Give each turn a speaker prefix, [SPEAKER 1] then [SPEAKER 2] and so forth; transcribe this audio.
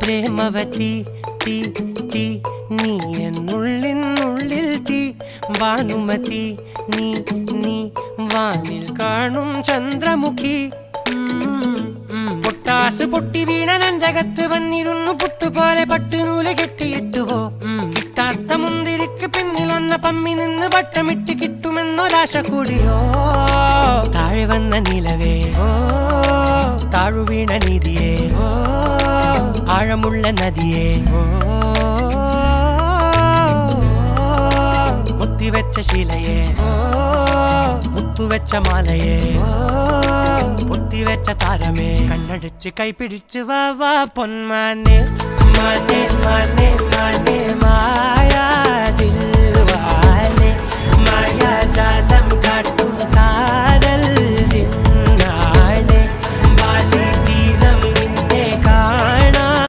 [SPEAKER 1] പ്രേമവതി തീ തീ നീ എന്നുള്ളിൽ തീ ഭാനുമതി നീ നീ വാനിൽ കാണും ചന്ദ്രമുഖി പൊട്ടാസ് പൊട്ടി വീണ നഞ്ചകത്ത് വന്നിരുന്നു പുട്ടുപോലെ പട്ടുനൂല് കെട്ടിയിട്ടുവോ കിട്ടാത്ത മുന്തിരിക്ക് പിന്നിൽ വന്ന പമ്മി നിന്ന് വട്ടമിട്ട് കിട്ടുമെന്നൊരാശ കൂടിയോ താഴെ വന്ന നിലവേ താഴു വീണ നിധിയേ ആഴമുള്ള നദിയേ കൊത്തിവെച്ച ശിലയേ മുത്തുവെച്ച മാലയേ പൊത്തിവെച്ച താരമേ കണ്ണടിച്ച് കൈപിടിച്ച് വാ വാ പൊന്മാനെ മാനേ മാനേ മാനേ മാ